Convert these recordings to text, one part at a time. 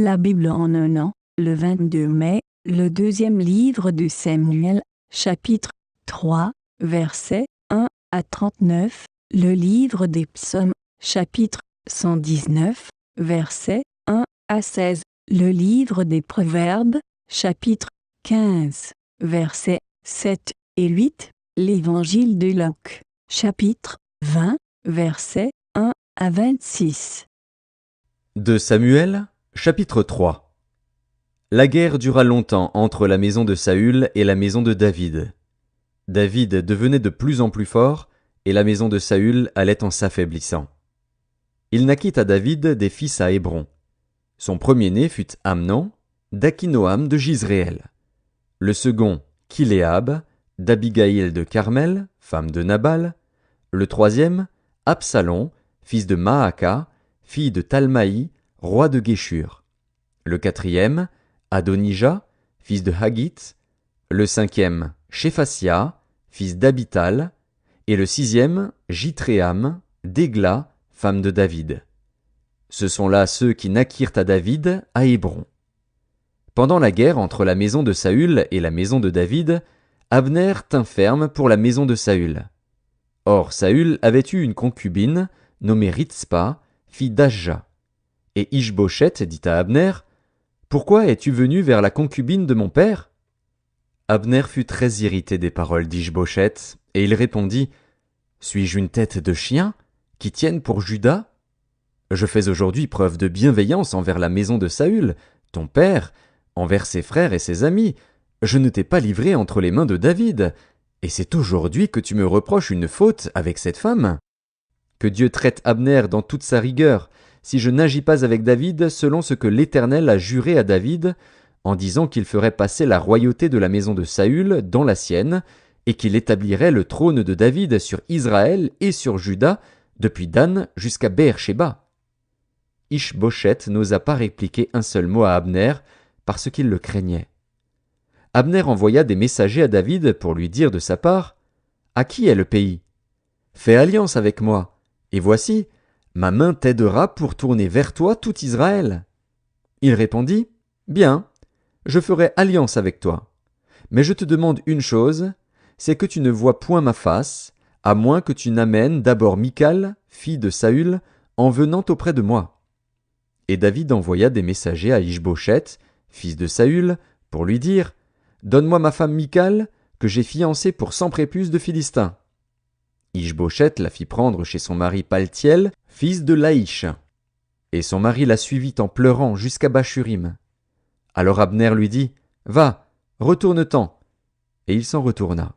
La Bible en un an, le 22 mai, le deuxième livre de Samuel, chapitre 3, versets 1 à 39, le livre des psaumes, chapitre 119, versets 1 à 16, le livre des proverbes, chapitre 15, versets 7 et 8, l'évangile de Luc, chapitre 20, versets 1 à 26. De Samuel, chapitre 3. La guerre dura longtemps entre la maison de Saül et la maison de David. David devenait de plus en plus fort, et la maison de Saül allait en s'affaiblissant. Il naquit à David des fils à Hébron. Son premier-né fut Amnon, d'Akinoam de Jizréel. Le second, Kiléab, d'Abigaïl de Carmel, femme de Nabal. Le troisième, Absalom, fils de Maaka, fille de Talmaï, roi de Géshur. Le quatrième, Adonija, fils de Haggith. Le cinquième, Shéphasia, fils d'Abital. Et le sixième, Jitréam, d'Égla, femme de David. Ce sont là ceux qui naquirent à David à Hébron. Pendant la guerre entre la maison de Saül et la maison de David, Abner tint ferme pour la maison de Saül. Or Saül avait eu une concubine, nommée Ritspa, fille d'Ajja. Et Ishbosheth dit à Abner, « Pourquoi es-tu venu vers la concubine de mon père ?» Abner fut très irrité des paroles d'Ishbosheth, et il répondit, « Suis-je une tête de chien, qui tienne pour Juda ? Je fais aujourd'hui preuve de bienveillance envers la maison de Saül, ton père, envers ses frères et ses amis. Je ne t'ai pas livré entre les mains de David, et c'est aujourd'hui que tu me reproches une faute avec cette femme. Que Dieu traite Abner dans toute sa rigueur, si je n'agis pas avec David selon ce que l'Éternel a juré à David, en disant qu'il ferait passer la royauté de la maison de Saül dans la sienne, et qu'il établirait le trône de David sur Israël et sur Juda, depuis Dan jusqu'à Beer-Shéba. » Ishbosheth n'osa pas répliquer un seul mot à Abner, parce qu'il le craignait. Abner envoya des messagers à David pour lui dire de sa part, « À qui est le pays ? Fais alliance avec moi, et voici, ma main t'aidera pour tourner vers toi tout Israël. » Il répondit, « Bien, je ferai alliance avec toi. Mais je te demande une chose, c'est que tu ne vois point ma face, à moins que tu n'amènes d'abord Michal, fille de Saül, en venant auprès de moi. » Et David envoya des messagers à Ishbosheth, fils de Saül, pour lui dire, « Donne-moi ma femme Michal, que j'ai fiancée pour 100 prépuces de Philistins. » Ishbosheth la fit prendre chez son mari Paltiel, fils de Laïch. Et son mari la suivit en pleurant jusqu'à Bachurim. Alors Abner lui dit, « Va, retourne-t'en. » Et il s'en retourna.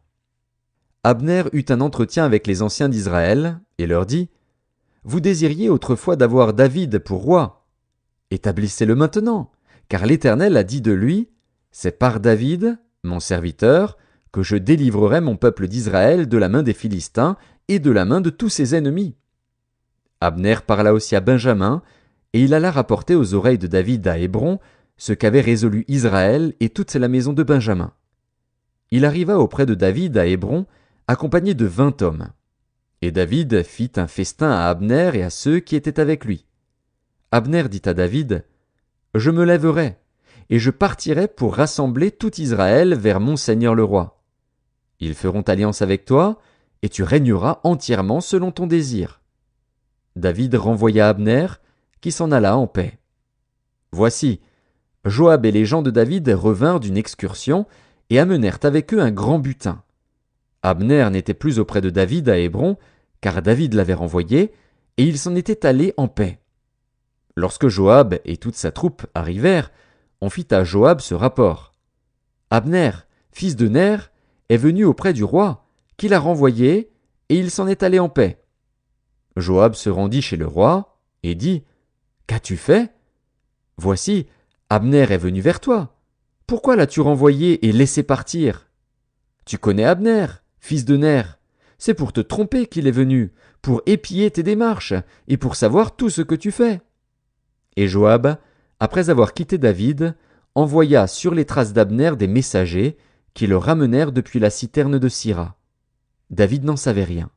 Abner eut un entretien avec les anciens d'Israël, et leur dit, « Vous désiriez autrefois d'avoir David pour roi. Établissez-le maintenant, car l'Éternel a dit de lui, « C'est par David, mon serviteur, que je délivrerai mon peuple d'Israël de la main des Philistins et de la main de tous ses ennemis. » Abner parla aussi à Benjamin, et il alla rapporter aux oreilles de David à Hébron ce qu'avait résolu Israël et toute la maison de Benjamin. Il arriva auprès de David à Hébron, accompagné de 20 hommes. Et David fit un festin à Abner et à ceux qui étaient avec lui. Abner dit à David, « Je me lèverai, et je partirai pour rassembler tout Israël vers mon seigneur le roi. Ils feront alliance avec toi, et tu régneras entièrement selon ton désir. » David renvoya Abner, qui s'en alla en paix. Voici, Joab et les gens de David revinrent d'une excursion et amenèrent avec eux un grand butin. Abner n'était plus auprès de David à Hébron, car David l'avait renvoyé, et il s'en était allé en paix. Lorsque Joab et toute sa troupe arrivèrent, on fit à Joab ce rapport. Abner, fils de Ner, est venu auprès du roi, qui l'a renvoyé, et il s'en est allé en paix. Joab se rendit chez le roi, et dit, « Qu'as-tu fait ? Voici, Abner est venu vers toi. Pourquoi l'as-tu renvoyé et laissé partir ? Tu connais Abner, fils de Ner. C'est pour te tromper qu'il est venu, pour épier tes démarches, et pour savoir tout ce que tu fais. » Et Joab, après avoir quitté David, envoya sur les traces d'Abner des messagers qui le ramenèrent depuis la citerne de Sira. David n'en savait rien.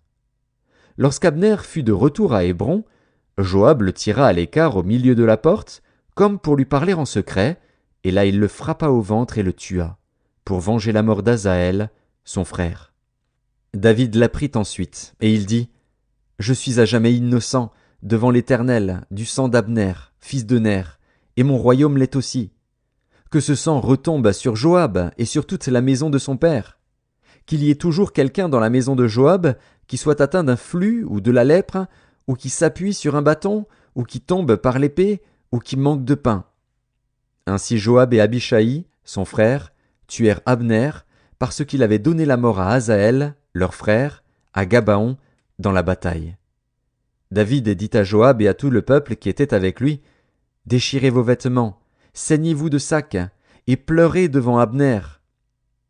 Lorsqu'Abner fut de retour à Hébron, Joab le tira à l'écart au milieu de la porte, comme pour lui parler en secret, et là il le frappa au ventre et le tua, pour venger la mort d'Asaël, son frère. David l'apprit ensuite, et il dit, « Je suis à jamais innocent devant l'Éternel du sang d'Abner, fils de Ner, et mon royaume l'est aussi. Que ce sang retombe sur Joab et sur toute la maison de son père. Qu'il y ait toujours quelqu'un dans la maison de Joab qui soit atteint d'un flux ou de la lèpre, ou qui s'appuie sur un bâton, ou qui tombe par l'épée, ou qui manque de pain. » Ainsi Joab et Abishai, son frère, tuèrent Abner, parce qu'il avait donné la mort à Asaël, leur frère, à Gabaon, dans la bataille. David dit à Joab et à tout le peuple qui était avec lui, « Déchirez vos vêtements, saignez-vous de sacs, et pleurez devant Abner. »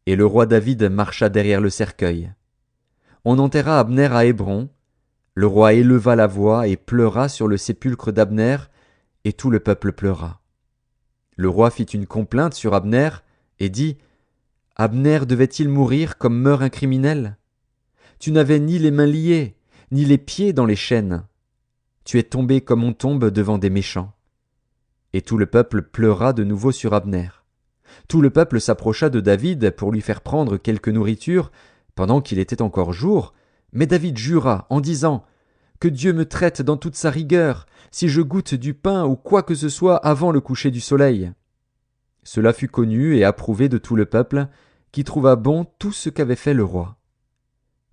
Et le roi David marcha derrière le cercueil. On enterra Abner à Hébron. Le roi éleva la voix et pleura sur le sépulcre d'Abner, et tout le peuple pleura. Le roi fit une complainte sur Abner, et dit, « Abner devait-il mourir comme meurt un criminel? Tu n'avais ni les mains liées, ni les pieds dans les chaînes. Tu es tombé comme on tombe devant des méchants. » Et tout le peuple pleura de nouveau sur Abner. Tout le peuple s'approcha de David pour lui faire prendre quelque nourriture, pendant qu'il était encore jour, mais David jura en disant, « Que Dieu me traite dans toute sa rigueur, si je goûte du pain ou quoi que ce soit avant le coucher du soleil. » Cela fut connu et approuvé de tout le peuple, qui trouva bon tout ce qu'avait fait le roi.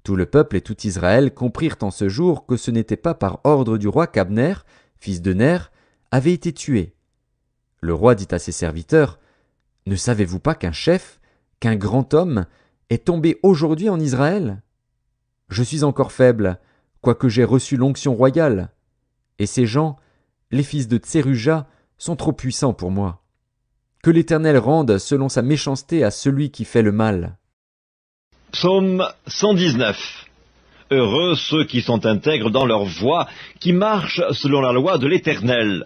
Tout le peuple et tout Israël comprirent en ce jour que ce n'était pas par ordre du roi qu'Abner, fils de Ner, avait été tué. Le roi dit à ses serviteurs, « Ne savez-vous pas qu'un chef, qu'un grand homme, est tombé aujourd'hui en Israël? Je suis encore faible, quoique j'ai reçu l'onction royale. Et ces gens, les fils de Tseruja, sont trop puissants pour moi. Que l'Éternel rende selon sa méchanceté à celui qui fait le mal. » Psaume 119. Heureux ceux qui sont intègres dans leur voie, qui marchent selon la loi de l'Éternel.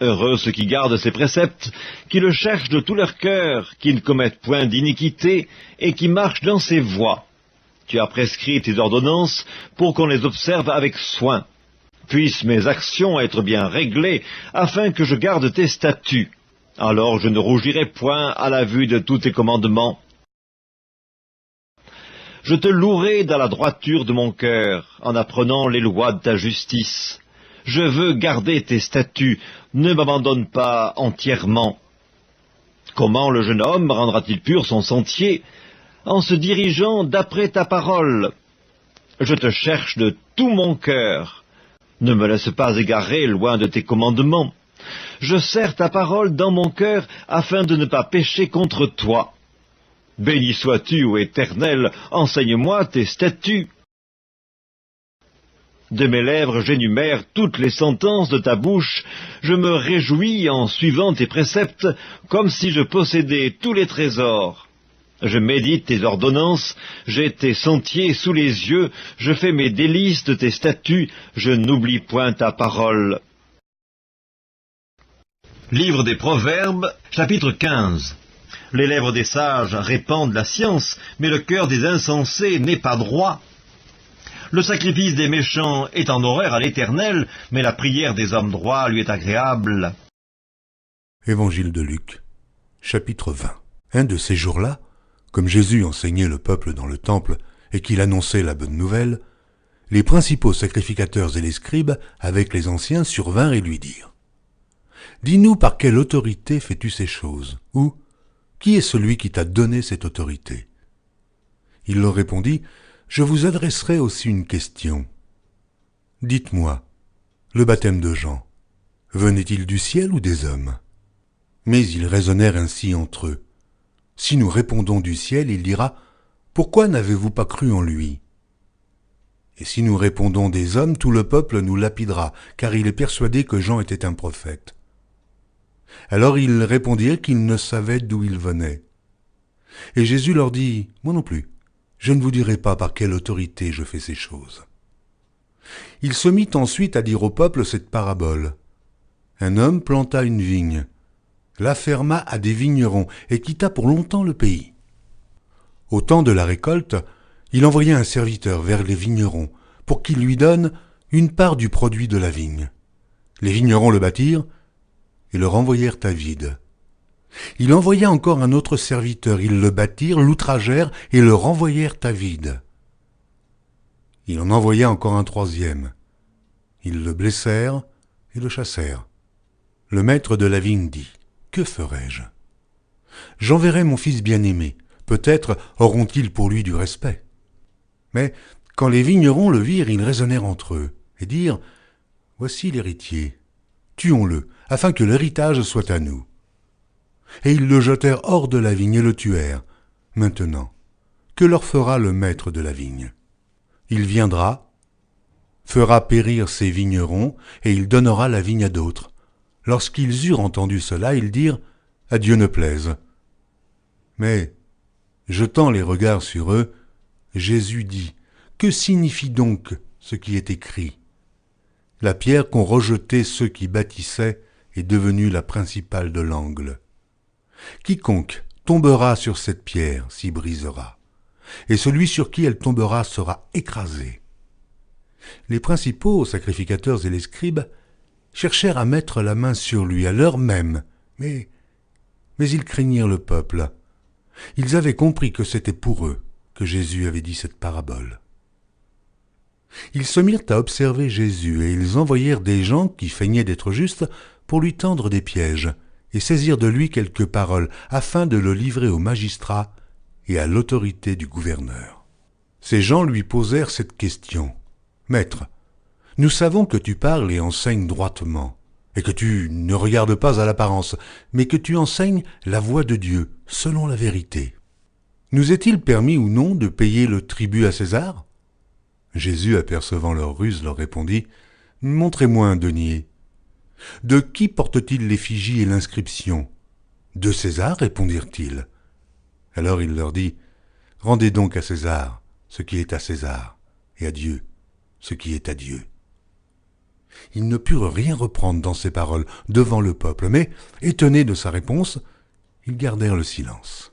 Heureux ceux qui gardent ses préceptes, qui le cherchent de tout leur cœur, qui ne commettent point d'iniquité, et qui marchent dans ses voies. Tu as prescrit tes ordonnances pour qu'on les observe avec soin. Puissent mes actions être bien réglées, afin que je garde tes statuts. Alors je ne rougirai point à la vue de tous tes commandements. Je te louerai dans la droiture de mon cœur, en apprenant les lois de ta justice. Je veux garder tes statuts, ne m'abandonne pas entièrement. Comment le jeune homme rendra-t-il pur son sentier? En se dirigeant d'après ta parole. Je te cherche de tout mon cœur. Ne me laisse pas égarer loin de tes commandements. Je serre ta parole dans mon cœur afin de ne pas pécher contre toi. Béni sois-tu, ô Éternel, enseigne-moi tes statuts. De mes lèvres j'énumère toutes les sentences de ta bouche, je me réjouis en suivant tes préceptes, comme si je possédais tous les trésors. Je médite tes ordonnances, j'ai tes sentiers sous les yeux, je fais mes délices de tes statuts, je n'oublie point ta parole. Livre des Proverbes, chapitre 15. Les lèvres des sages répandent la science, mais le cœur des insensés n'est pas droit. Le sacrifice des méchants est en horreur à l'Éternel, mais la prière des hommes droits lui est agréable. Évangile de Luc, chapitre 20. Un de ces jours-là, comme Jésus enseignait le peuple dans le temple et qu'il annonçait la bonne nouvelle, les principaux sacrificateurs et les scribes, avec les anciens, survinrent et lui dirent, « Dis-nous par quelle autorité fais-tu ces choses, ou qui est celui qui t'a donné cette autorité ?» Il leur répondit, « Je vous adresserai aussi une question. Dites-moi, le baptême de Jean, venait-il du ciel ou des hommes ?» Mais ils raisonnèrent ainsi entre eux. Si nous répondons du ciel, il dira, « Pourquoi n'avez-vous pas cru en lui ?» Et si nous répondons des hommes, tout le peuple nous lapidera, car il est persuadé que Jean était un prophète. Alors ils répondirent qu'ils ne savaient d'où il venait. Et Jésus leur dit, « Moi non plus, je ne vous dirai pas par quelle autorité je fais ces choses. » Il se mit ensuite à dire au peuple cette parabole. Un homme planta une vigne, la ferma à des vignerons et quitta pour longtemps le pays. Au temps de la récolte, il envoya un serviteur vers les vignerons pour qu'il lui donne une part du produit de la vigne. Les vignerons le battirent et le renvoyèrent à vide. Il envoya encore un autre serviteur, ils le battirent, l'outragèrent et le renvoyèrent à vide. Il en envoya encore un troisième. Ils le blessèrent et le chassèrent. Le maître de la vigne dit, « Que ferai-je ? J'enverrai mon fils bien-aimé, peut-être auront-ils pour lui du respect. » Mais quand les vignerons le virent, ils raisonnèrent entre eux, et dirent, « Voici l'héritier, tuons-le, afin que l'héritage soit à nous. » Et ils le jetèrent hors de la vigne et le tuèrent. Maintenant, que leur fera le maître de la vigne ? Il viendra, fera périr ses vignerons, et il donnera la vigne à d'autres. Lorsqu'ils eurent entendu cela, ils dirent, « À Dieu ne plaise. » Mais, jetant les regards sur eux, Jésus dit, « Que signifie donc ce qui est écrit ? La pierre qu'ont rejetée ceux qui bâtissaient est devenue la principale de l'angle. Quiconque tombera sur cette pierre s'y brisera, et celui sur qui elle tombera sera écrasé. » Les principaux sacrificateurs et les scribes cherchèrent à mettre la main sur lui à l'heure même, mais ils craignirent le peuple. Ils avaient compris que c'était pour eux que Jésus avait dit cette parabole. Ils se mirent à observer Jésus, et ils envoyèrent des gens qui feignaient d'être justes pour lui tendre des pièges et saisir de lui quelques paroles, afin de le livrer aux magistrats et à l'autorité du gouverneur. Ces gens lui posèrent cette question. « Maître, nous savons que tu parles et enseignes droitement, et que tu ne regardes pas à l'apparence, mais que tu enseignes la voie de Dieu, selon la vérité. Nous est-il permis ou non de payer le tribut à César ?» Jésus, apercevant leur ruse, leur répondit, « Montrez-moi un denier. » « De qui porte-t-il l'effigie et l'inscription ? » ?»« De César, répondirent-ils. Alors il leur dit, « Rendez donc à César ce qui est à César, et à Dieu ce qui est à Dieu. » Ils ne purent rien reprendre dans ses paroles devant le peuple, mais, étonnés de sa réponse, ils gardèrent le silence.